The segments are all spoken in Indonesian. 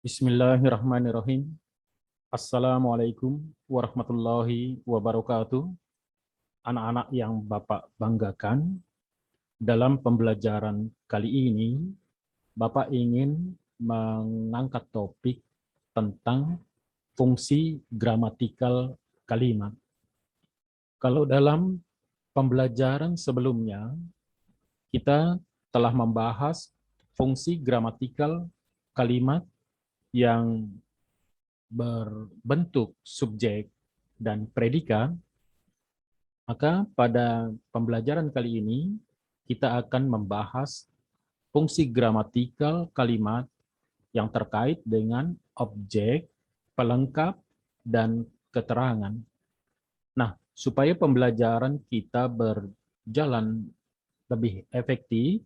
Bismillahirrahmanirrahim. Assalamualaikum warahmatullahi wabarakatuh. Anak-anak yang Bapak banggakan, dalam pembelajaran kali ini, Bapak ingin mengangkat topik tentang fungsi gramatikal kalimat. Kalau dalam pembelajaran sebelumnya, kita telah membahas fungsi gramatikal kalimat yang berbentuk subjek dan predikat, maka pada pembelajaran kali ini kita akan membahas fungsi gramatikal kalimat yang terkait dengan objek, pelengkap, dan keterangan. Nah, supaya pembelajaran kita berjalan lebih efektif,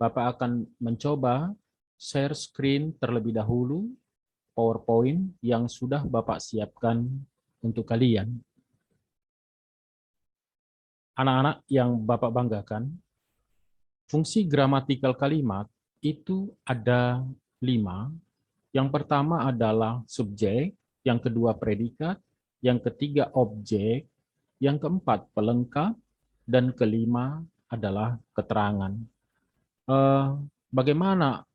Bapak akan mencoba share screen terlebih dahulu PowerPoint yang sudah Bapak siapkan untuk kalian. Anak-anak yang Bapak banggakan, fungsi gramatikal kalimat itu ada 5. Yang pertama adalah subjek, yang kedua predikat, yang ketiga objek, yang keempat pelengkap, dan kelima adalah keterangan. Bagaimana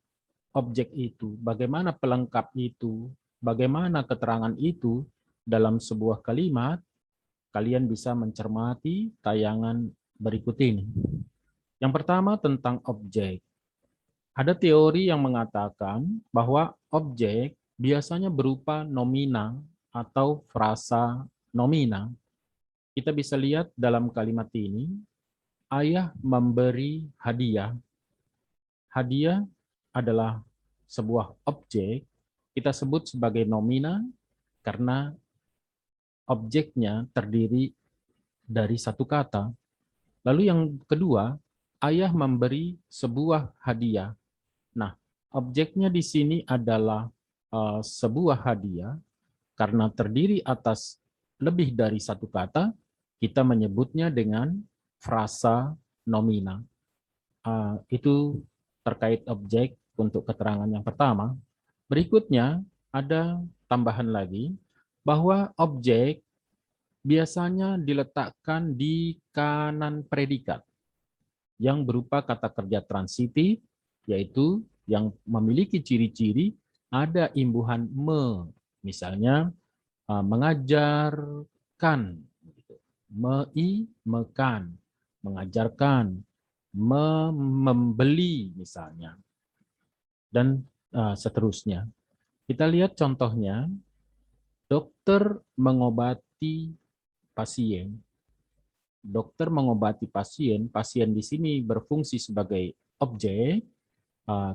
objek itu, bagaimana pelengkap itu, bagaimana keterangan itu dalam sebuah kalimat, kalian bisa mencermati tayangan berikut ini. Yang pertama tentang objek. Ada teori yang mengatakan bahwa objek biasanya berupa nomina atau frasa nomina. Kita bisa lihat dalam kalimat ini, ayah memberi hadiah. Hadiah adalah sebuah objek, kita sebut sebagai nomina karena objeknya terdiri dari satu kata. Lalu yang kedua, ayah memberi sebuah hadiah. Nah, objeknya di sini adalah sebuah hadiah karena terdiri atas lebih dari satu kata, kita menyebutnya dengan frasa nomina. Itu terkait objek untuk keterangan yang pertama. Berikutnya ada tambahan lagi bahwa objek biasanya diletakkan di kanan predikat yang berupa kata kerja transitif, yaitu yang memiliki ciri-ciri ada imbuhan me, misalnya mengajarkan, mekan, mengajarkan, membeli misalnya, dan seterusnya. Kita lihat contohnya, dokter mengobati pasien. Dokter mengobati pasien, pasien di sini berfungsi sebagai objek,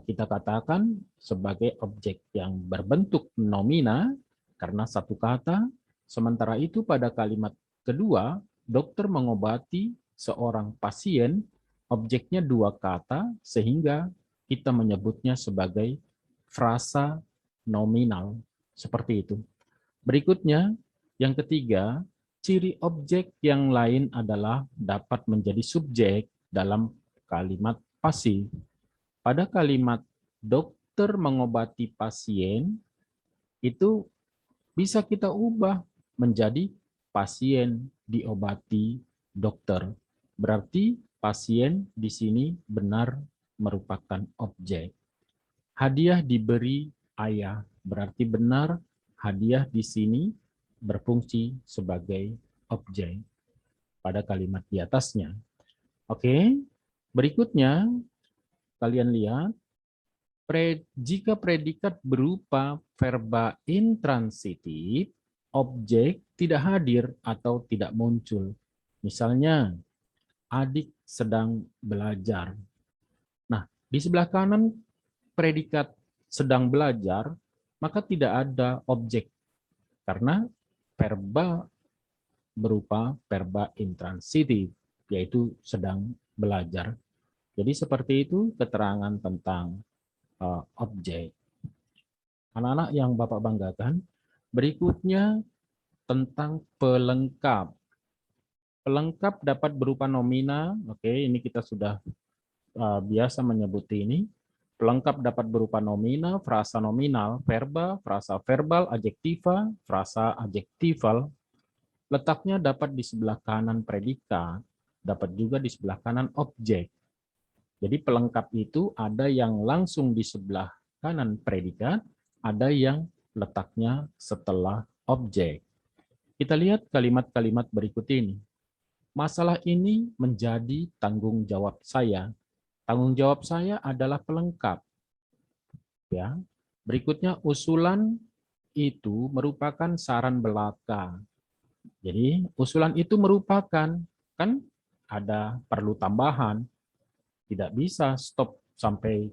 kita katakan sebagai objek yang berbentuk nomina karena satu kata, sementara itu pada kalimat kedua, dokter mengobati seorang pasien, objeknya dua kata, sehingga kita menyebutnya sebagai frasa nominal, seperti itu. Berikutnya, yang ketiga, ciri objek yang lain adalah dapat menjadi subjek dalam kalimat pasif. Pada kalimat dokter mengobati pasien, itu bisa kita ubah menjadi pasien diobati dokter. Berarti pasien di sini benar merupakan objek. Hadiah diberi ayah, berarti benar hadiah di sini berfungsi sebagai objek pada kalimat di atasnya. Oke, berikutnya kalian lihat, jika predikat berupa verba intransitif, objek tidak hadir atau tidak muncul. Misalnya, adik sedang belajar. Nah, di sebelah kanan predikat sedang belajar, maka tidak ada objek karena verba berupa verba intransitif, yaitu sedang belajar. Jadi seperti itu keterangan tentang objek. Anak-anak yang Bapak banggakan, berikutnya tentang pelengkap. Pelengkap dapat berupa nomina, oke, ini kita sudah biasa menyebut ini, Pelengkap dapat berupa nomina, frasa nominal, verba, frasa verbal, adjektiva, frasa adjektival. Letaknya dapat di sebelah kanan predikat, dapat juga di sebelah kanan objek. Jadi pelengkap itu ada yang langsung di sebelah kanan predikat, ada yang letaknya setelah objek. Kita lihat kalimat-kalimat berikut ini. Masalah ini menjadi tanggung jawab saya. Tanggung jawab saya adalah pelengkap. Ya. Berikutnya usulan itu merupakan saran belaka. Jadi usulan itu merupakan, kan ada perlu tambahan, tidak bisa stop sampai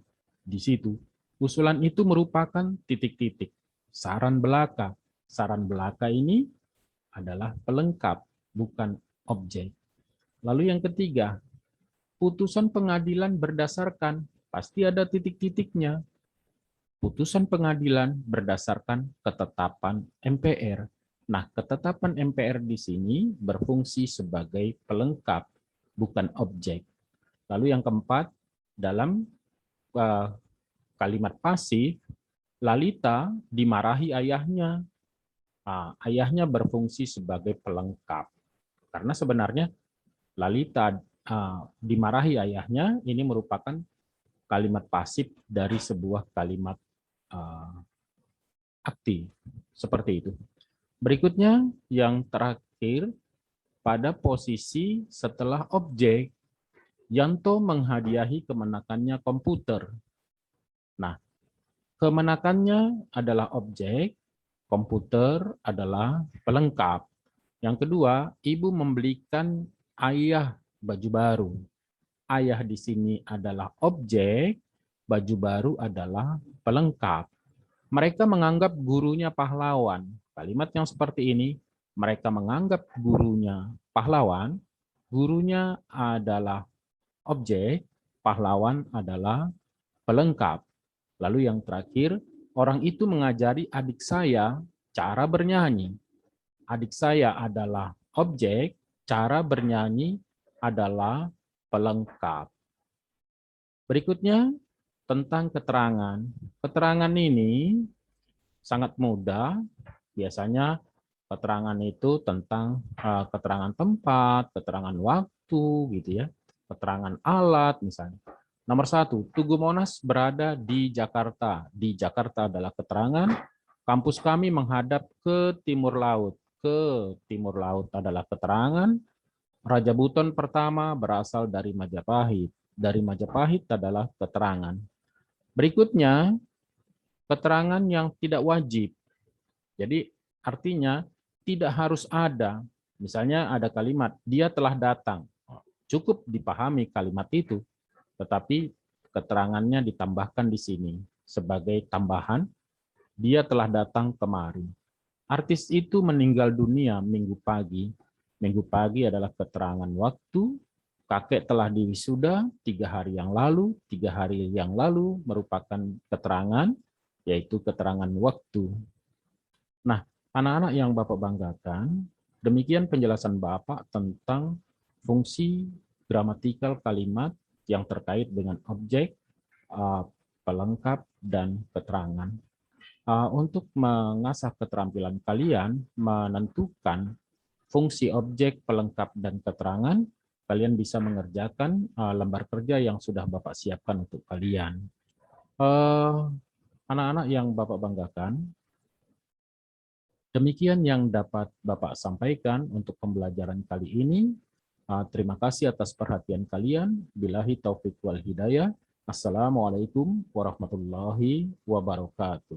di situ. Usulan itu merupakan titik-titik. Saran belaka. Saran belaka ini adalah pelengkap, bukan objek. Lalu yang ketiga, putusan pengadilan berdasarkan, pasti ada titik-titiknya. Putusan pengadilan berdasarkan ketetapan MPR. Nah, ketetapan MPR di sini berfungsi sebagai pelengkap, bukan objek. Lalu yang keempat, dalam kalimat pasif, Lalita dimarahi ayahnya. Ayahnya berfungsi sebagai pelengkap. Karena sebenarnya Lalita dimarahi ayahnya, ini merupakan kalimat pasif dari sebuah kalimat aktif. Seperti itu. Berikutnya, yang terakhir, pada posisi setelah objek, Yanto menghadiahi kemenakannya komputer. Nah, kemenakannya adalah objek, komputer adalah pelengkap. Yang kedua, ibu membelikan ayah baju baru. Ayah di sini adalah objek, baju baru adalah pelengkap. Mereka menganggap gurunya pahlawan. Kalimat yang seperti ini, mereka menganggap gurunya pahlawan, gurunya adalah objek, pahlawan adalah pelengkap. Lalu yang terakhir, orang itu mengajari adik saya cara bernyanyi. Adik saya adalah objek, cara bernyanyi adalah pelengkap. Berikutnya, tentang keterangan. Keterangan ini sangat mudah. Biasanya keterangan itu tentang keterangan tempat, keterangan waktu, gitu ya, keterangan alat misalnya. Nomor 1, Tugu Monas berada di Jakarta. Di Jakarta adalah keterangan. Kampus kami menghadap ke timur laut. Ke timur laut adalah keterangan. Raja Buton pertama berasal dari Majapahit. Dari Majapahit adalah keterangan. Berikutnya, keterangan yang tidak wajib. Jadi artinya tidak harus ada. Misalnya ada kalimat, dia telah datang. Cukup dipahami kalimat itu. Tetapi keterangannya ditambahkan di sini. Sebagai tambahan, dia telah datang kemari. Artis itu meninggal dunia minggu pagi. Minggu pagi adalah keterangan waktu. Kakek telah diwisuda 3 hari yang lalu. 3 hari yang lalu merupakan keterangan, yaitu keterangan waktu. Nah, anak-anak yang Bapak banggakan, demikian penjelasan Bapak tentang fungsi gramatikal kalimat yang terkait dengan objek, pelengkap, dan keterangan. Untuk mengasah keterampilan kalian, menentukan fungsi objek, pelengkap, dan keterangan, kalian bisa mengerjakan lembar kerja yang sudah Bapak siapkan untuk kalian. Anak-anak yang Bapak banggakan, demikian yang dapat Bapak sampaikan untuk pembelajaran kali ini. Terima kasih atas perhatian kalian. Billahi taufiq wal hidayah. Assalamualaikum warahmatullahi wabarakatuh.